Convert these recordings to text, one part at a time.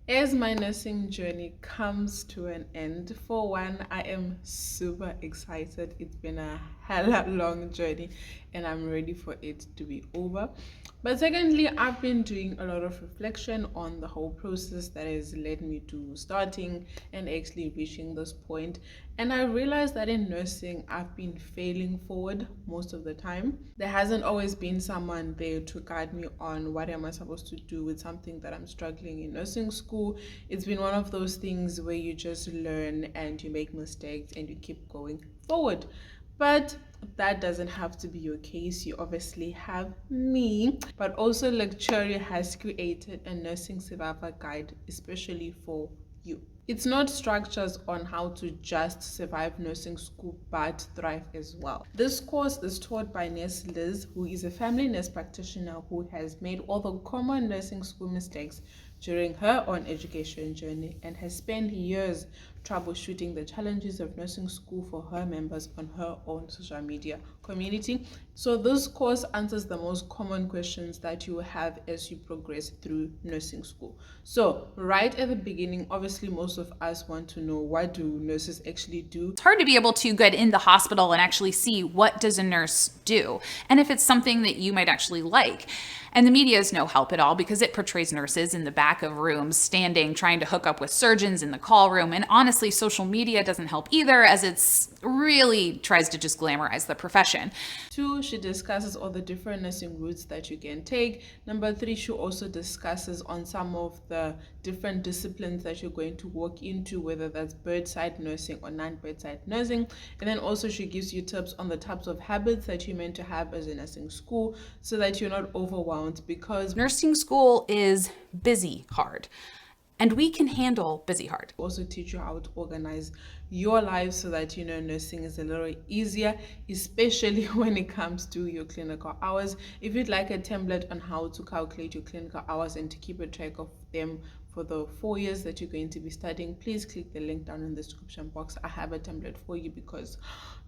As my nursing journey comes to an end, for one, I am super excited. It's been a hella long journey and I'm ready for it to be over. But secondly, I've been doing a lot of reflection on the whole process that has led me to starting and actually reaching this point. And I realized that in nursing, I've been failing forward most of the time. There hasn't always been someone there to guide me on what am I supposed to do with something that I'm struggling in nursing school. It's been one of those things where you just learn and you make mistakes and you keep going forward. But that doesn't have to be your case. You obviously have me, but also Lecturio has created a nursing survival guide especially for you. It's not structures on how to just survive nursing school but thrive as well. This course is taught by Nurse Liz, who is a family nurse practitioner who has made all the common nursing school mistakes during her own education journey and has spent years troubleshooting the challenges of nursing school for her members on her own social media community. So this course answers the most common questions that you have as you progress through nursing school. So right at the beginning, obviously most of us want to know, what do nurses actually do? It's hard to be able to get in the hospital and actually see what does a nurse do and if it's something that you might actually like. And the media is no help at all because it portrays nurses in the back of rooms standing trying to hook up with surgeons in the call room. And honestly, social media doesn't help either, as it's really tries to just glamorize the profession. 2, she discusses all the different nursing routes that you can take. Number 3, she also discusses on some of the different disciplines that you're going to walk into, whether that's bedside nursing or non-bedside nursing. And then also she gives you tips on the types of habits that you're meant to have as a nursing school so that you're not overwhelmed, because nursing school is busy hard. And we can handle busy hard. Also teach you how to organize your life so that nursing is a little easier, especially when it comes to your clinical hours. If you'd like a template on how to calculate your clinical hours and to keep a track of them for the 4 years that you're going to be studying, please click the link down in the description box. I have a template for you because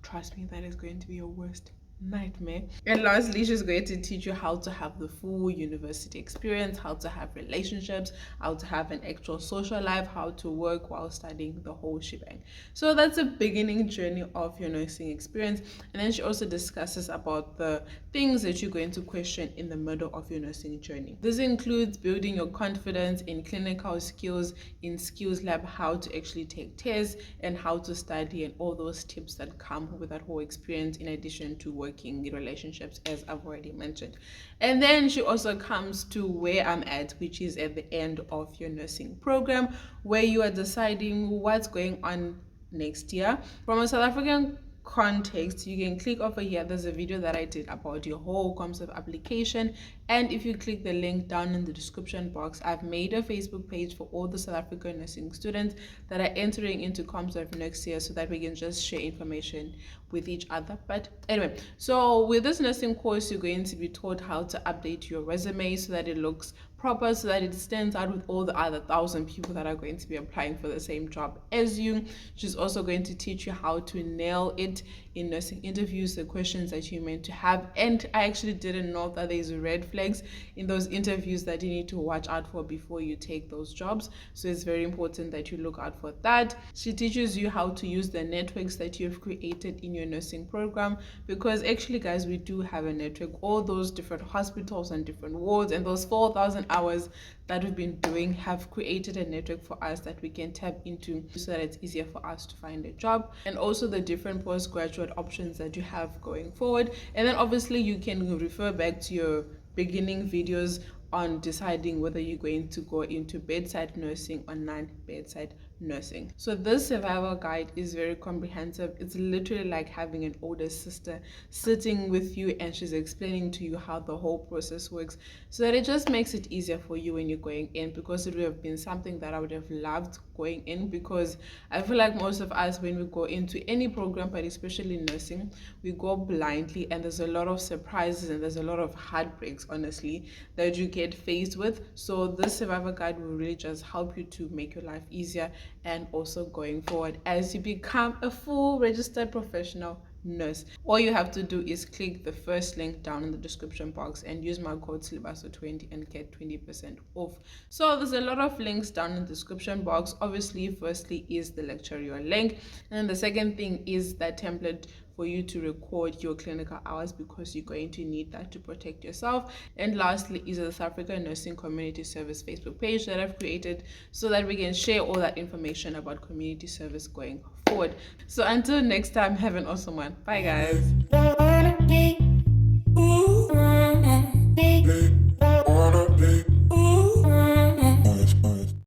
trust me, that is going to be your worst nightmare. And lastly, she's going to teach you how to have the full university experience, how to have relationships, how to have an actual social life, how to work while studying, the whole shebang. So that's a beginning journey of your nursing experience. And then she also discusses about the things that you're going to question in the middle of your nursing journey. This includes building your confidence in clinical skills, in skills lab, how to actually take tests and how to study, and all those tips that come with that whole experience, in addition to working relationships, as I've already mentioned. And then she also comes to where I'm at, which is at the end of your nursing program, where you are deciding what's going on next year. From a South African context, you can click over here. There's a video that I did about your whole ComServe application, and if you click the link down in the description box, I've made a Facebook page for all the South African nursing students that are entering into ComServe next year, so that we can just share information with each other. But anyway, so with this nursing course, you're going to be taught how to update your resume so that it looks proper, so that it stands out with all the other 1,000 people that are going to be applying for the same job as you. She's also going to teach you how to nail it in nursing interviews, the questions that you're meant to have. And I actually didn't know that there's red flags in those interviews that you need to watch out for before you take those jobs. So it's very important that you look out for that. She teaches you how to use the networks that you've created in your nursing program, because actually, guys, we do have a network. All those different hospitals and different wards and those 4,000 hours that we've been doing have created a network for us that we can tap into, so that it's easier for us to find a job. And also the different postgraduate options that you have going forward. And then obviously you can refer back to your beginning videos on deciding whether you're going to go into bedside nursing or non-bedside nursing. So this survival guide is very comprehensive. It's literally like having an older sister sitting with you, and she's explaining to you how the whole process works, so that it just makes it easier for you when you're going in, because it would have been something that I would have loved going in, because I feel like most of us, when we go into any program, but especially nursing, we go blindly, and there's a lot of surprises and there's a lot of heartbreaks, honestly, that you get faced with. So this survival guide will really just help you to make your life easier, and also going forward as you become a full registered professional nurse. All you have to do is click the first link down in the description box and use my code Silibaziso20 and get 20% off. So there's a lot of links down in the description box. Obviously, firstly is the Lecturio link, and the second thing is that template for you to record your clinical hours, because you're going to need that to protect yourself. And lastly is the South African Nursing Community Service Facebook page that I've created so that we can share all that information about community service going forward. So until next time, have an awesome one. Bye guys.